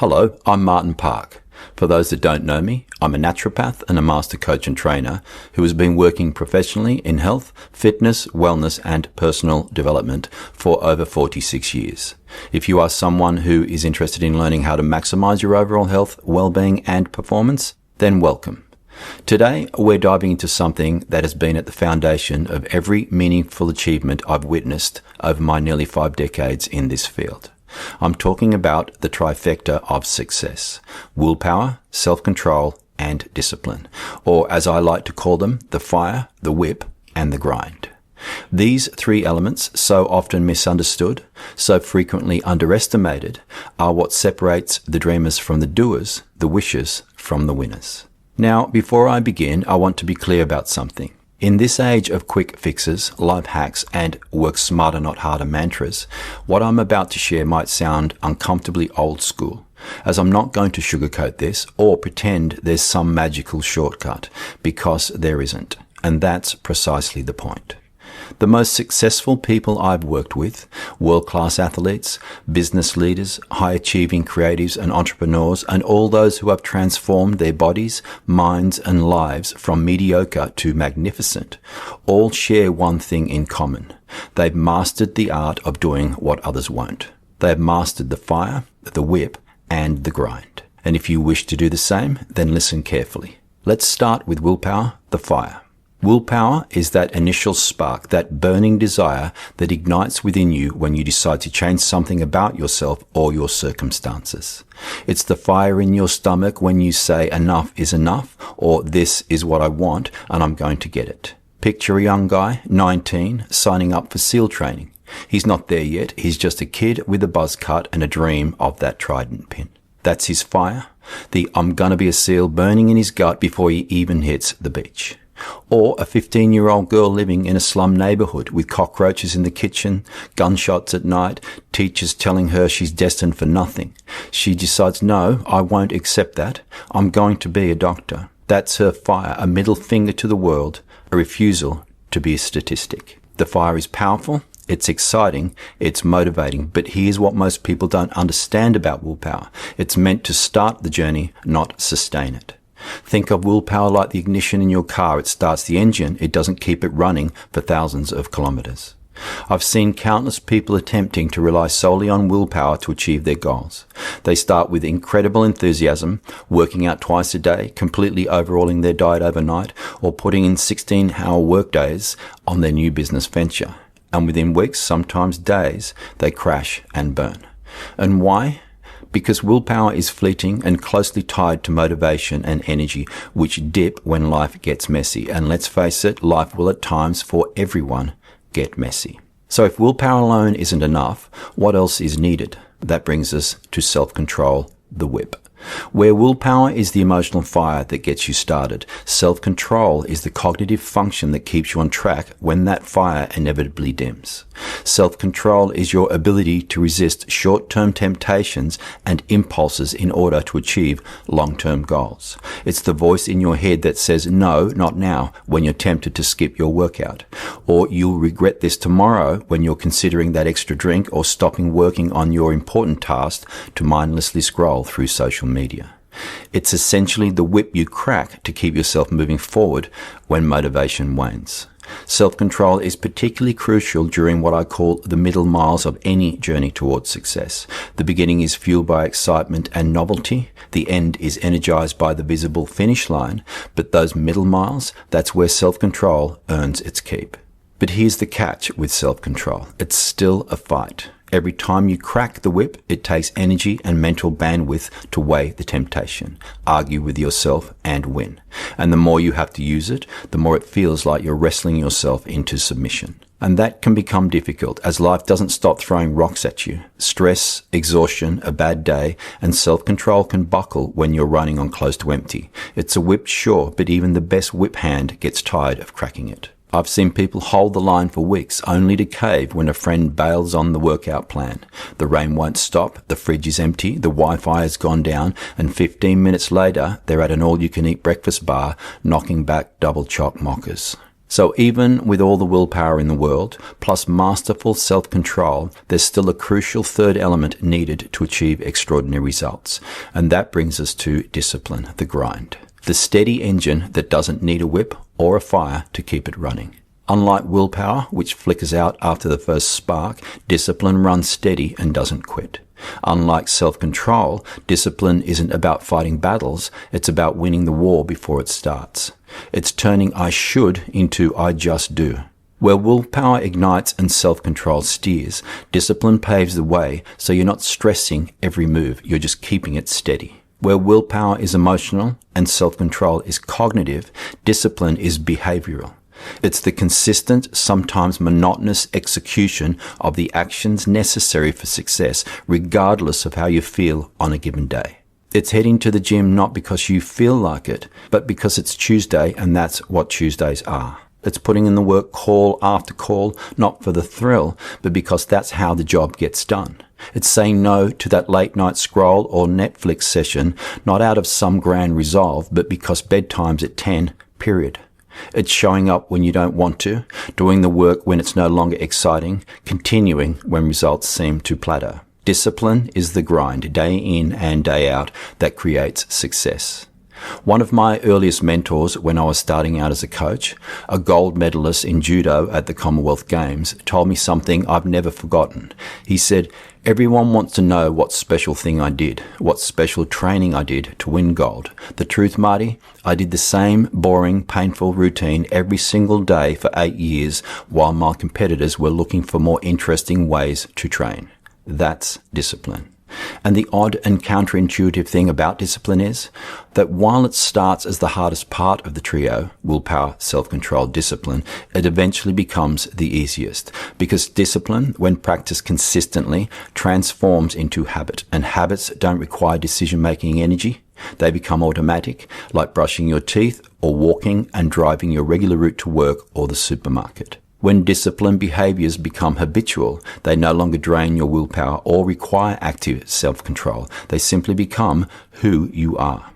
Hello, I'm Martin Park. For those that don't know me, I'm a naturopath and a master coach and trainer who has been working professionally in health, fitness, wellness and personal development for over 46 years. If you are someone who is interested in learning how to maximize your overall health, well-being and performance, then welcome. Today, we're diving into something that has been at the foundation of every meaningful achievement I've witnessed over my nearly 5 decades in this field. I'm talking about the trifecta of success: willpower, self-control, and discipline, or as I like to call them, the fire, the whip, and the grind. These 3 elements, so often misunderstood, so frequently underestimated, are what separates the dreamers from the doers, the wishers from the winners. Now, before I begin, I want to be clear about something. In this age of quick fixes, life hacks, and work smarter not harder mantras, what I'm about to share might sound uncomfortably old school, as I'm not going to sugarcoat this or pretend there's some magical shortcut, because there isn't, and that's precisely the point. The most successful people I've worked with, world-class athletes, business leaders, high-achieving creatives and entrepreneurs, and all those who have transformed their bodies, minds, and lives from mediocre to magnificent, all share one thing in common. They've mastered the art of doing what others won't. They've mastered the fire, the whip, and the grind. And if you wish to do the same, then listen carefully. Let's start with willpower, the fire. Willpower is that initial spark, that burning desire that ignites within you when you decide to change something about yourself or your circumstances. It's the fire in your stomach when you say enough is enough, or this is what I want and I'm going to get it. Picture a young guy, 19, signing up for SEAL training. He's not there yet. He's just a kid with a buzz cut and a dream of that trident pin. That's his fire, the I'm gonna be a SEAL burning in his gut before he even hits the beach. Or a 15-year-old girl living in a slum neighborhood with cockroaches in the kitchen, gunshots at night, teachers telling her she's destined for nothing. She decides, no, I won't accept that. I'm going to be a doctor. That's her fire, a middle finger to the world, a refusal to be a statistic. The fire is powerful, it's exciting, it's motivating, but here's what most people don't understand about willpower. It's meant to start the journey, not sustain it. Think of willpower like the ignition in your car. It starts the engine, it doesn't keep it running for thousands of kilometers. I've seen countless people attempting to rely solely on willpower to achieve their goals. They start with incredible enthusiasm, working out twice a day, completely overhauling their diet overnight, or putting in 16-hour workdays on their new business venture. And within weeks, sometimes days, they crash and burn. And why? Because willpower is fleeting and closely tied to motivation and energy, which dip when life gets messy. And let's face it, life will at times, for everyone, get messy. So if willpower alone isn't enough, what else is needed? That brings us to self-control, the whip. Where willpower is the emotional fire that gets you started, self-control is the cognitive function that keeps you on track when that fire inevitably dims. Self-control is your ability to resist short-term temptations and impulses in order to achieve long-term goals. It's the voice in your head that says, no, not now, when you're tempted to skip your workout. Or you'll regret this tomorrow when you're considering that extra drink or stopping working on your important task to mindlessly scroll through social media. It's essentially the whip you crack to keep yourself moving forward when motivation wanes. Self-control is particularly crucial during what I call the middle miles of any journey towards success. The beginning is fueled by excitement and novelty. The end is energized by the visible finish line. But those middle miles, that's where self-control earns its keep. But here's the catch with self-control. It's still a fight. Every time you crack the whip, it takes energy and mental bandwidth to weigh the temptation, argue with yourself, and win. And the more you have to use it, the more it feels like you're wrestling yourself into submission. And that can become difficult as life doesn't stop throwing rocks at you. Stress, exhaustion, a bad day, and self-control can buckle when you're running on close to empty. It's a whip, sure, but even the best whip hand gets tired of cracking it. I've seen people hold the line for weeks only to cave when a friend bails on the workout plan. The rain won't stop, the fridge is empty, the Wi-Fi has gone down, and 15 minutes later, they're at an all-you-can-eat breakfast bar knocking back double choc mockers. So even with all the willpower in the world, plus masterful self-control, there's still a crucial third element needed to achieve extraordinary results. And that brings us to discipline, the grind. The steady engine that doesn't need a whip or a fire to keep it running. Unlike willpower, which flickers out after the first spark, discipline runs steady and doesn't quit. Unlike self-control, discipline isn't about fighting battles, it's about winning the war before it starts. It's turning I should into I just do. Where willpower ignites and self-control steers, discipline paves the way so you're not stressing every move, you're just keeping it steady. Where willpower is emotional and self-control is cognitive, discipline is behavioral. It's the consistent, sometimes monotonous execution of the actions necessary for success, regardless of how you feel on a given day. It's heading to the gym not because you feel like it, but because it's Tuesday and that's what Tuesdays are. It's putting in the work call after call, not for the thrill, but because that's how the job gets done. It's saying no to that late night scroll or Netflix session, not out of some grand resolve, but because bedtime's at 10, period. It's showing up when you don't want to, doing the work when it's no longer exciting, continuing when results seem to plateau. Discipline is the grind, day in and day out, that creates success. One of my earliest mentors when I was starting out as a coach, a gold medalist in judo at the Commonwealth Games, told me something I've never forgotten. He said, "Everyone wants to know what special thing I did, what special training I did to win gold. The truth, Marty, I did the same boring, painful routine every single day for 8 years while my competitors were looking for more interesting ways to train." That's discipline. And the odd and counterintuitive thing about discipline is that while it starts as the hardest part of the trio, willpower, self-control, discipline, it eventually becomes the easiest. Because discipline, when practiced consistently, transforms into habit. And habits don't require decision-making energy. They become automatic, like brushing your teeth or walking and driving your regular route to work or the supermarket. When disciplined behaviors become habitual, they no longer drain your willpower or require active self-control. They simply become who you are.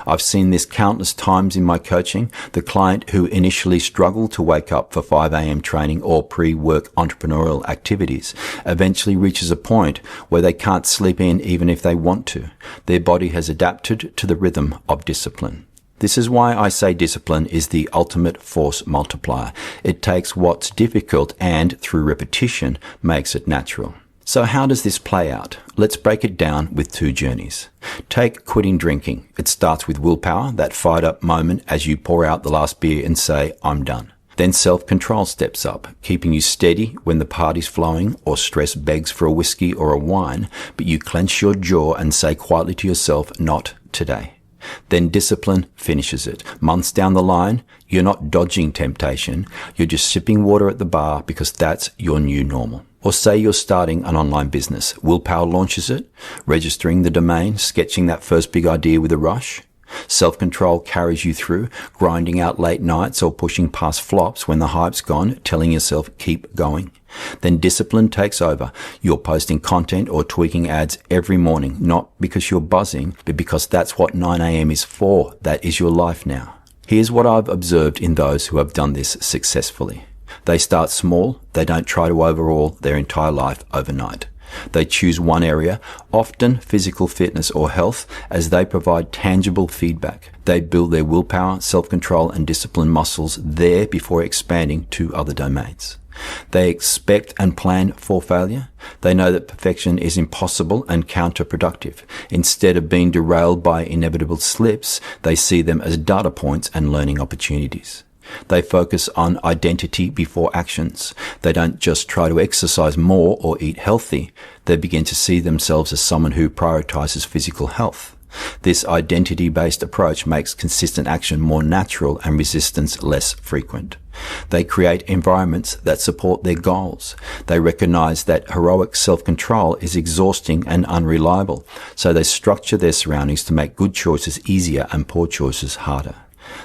I've seen this countless times in my coaching. The client who initially struggled to wake up for 5 a.m. training or pre-work entrepreneurial activities eventually reaches a point where they can't sleep in even if they want to. Their body has adapted to the rhythm of discipline. This is why I say discipline is the ultimate force multiplier. It takes what's difficult and, through repetition, makes it natural. So how does this play out? Let's break it down with 2 journeys. Take quitting drinking. It starts with willpower, that fired up moment as you pour out the last beer and say, "I'm done." Then self-control steps up, keeping you steady when the party's flowing or stress begs for a whiskey or a wine, but you clench your jaw and say quietly to yourself, "Not today." Then discipline finishes it. Months down the line, you're not dodging temptation. You're just sipping water at the bar because that's your new normal. Or say you're starting an online business. Willpower launches it, registering the domain, sketching that first big idea with a rush. Self-control carries you through, grinding out late nights or pushing past flops when the hype's gone, telling yourself keep going. Then discipline takes over. You're posting content or tweaking ads every morning, not because you're buzzing, but because that's what 9 a.m. is for. That is your life now. Here's what I've observed in those who have done this successfully. They start small. They don't try to overhaul their entire life overnight. They choose one area, often physical fitness or health, as they provide tangible feedback. They build their willpower, self-control, and discipline muscles there before expanding to other domains. They expect and plan for failure. They know that perfection is impossible and counterproductive. Instead of being derailed by inevitable slips, they see them as data points and learning opportunities. They focus on identity before actions. They don't just try to exercise more or eat healthy. They begin to see themselves as someone who prioritizes physical health. This identity-based approach makes consistent action more natural and resistance less frequent. They create environments that support their goals. They recognize that heroic self-control is exhausting and unreliable, so they structure their surroundings to make good choices easier and poor choices harder.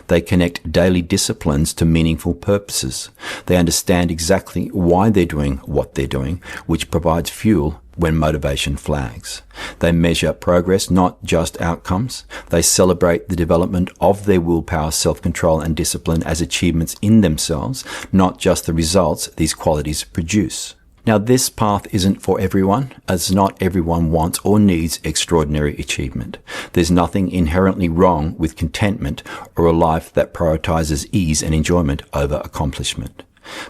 They connect daily disciplines to meaningful purposes. They understand exactly why they're doing what they're doing, which provides fuel when motivation flags. They measure progress, not just outcomes. They celebrate the development of their willpower, self-control, and discipline as achievements in themselves, not just the results these qualities produce. Now, this path isn't for everyone, as not everyone wants or needs extraordinary achievement. There's nothing inherently wrong with contentment or a life that prioritizes ease and enjoyment over accomplishment.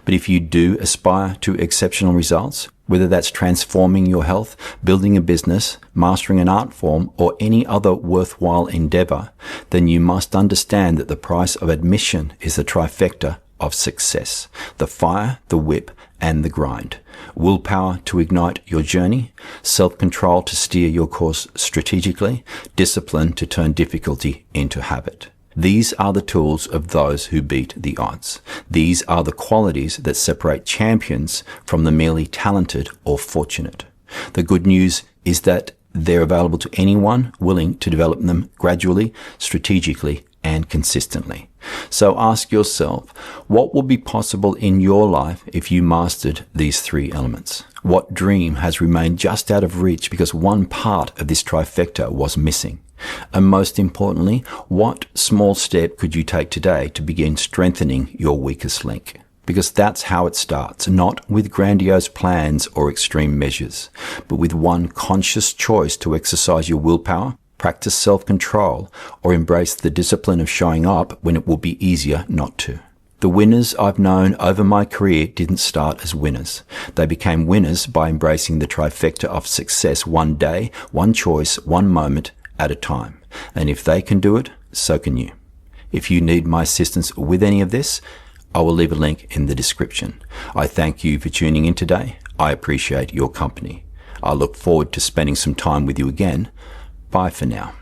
But if you do aspire to exceptional results, whether that's transforming your health, building a business, mastering an art form, or any other worthwhile endeavor, then you must understand that the price of admission is the trifecta of success: the fire, the whip, and the grind. Willpower to ignite your journey, self-control to steer your course strategically, discipline to turn difficulty into habit. These are the tools of those who beat the odds. These are the qualities that separate champions from the merely talented or fortunate. The good news is that they're available to anyone willing to develop them gradually, strategically, and consistently. So ask yourself, what will be possible in your life if you mastered these three elements? What dream has remained just out of reach because one part of this trifecta was missing? And most importantly, what small step could you take today to begin strengthening your weakest link? Because that's how it starts, not with grandiose plans or extreme measures, but with one conscious choice to exercise your willpower, practice self-control, or embrace the discipline of showing up when it will be easier not to. The winners I've known over my career didn't start as winners. They became winners by embracing the trifecta of success one day, one choice, one moment at a time. And if they can do it, so can you. If you need my assistance with any of this, I will leave a link in the description. I thank you for tuning in today. I appreciate your company. I look forward to spending some time with you again. Bye for now.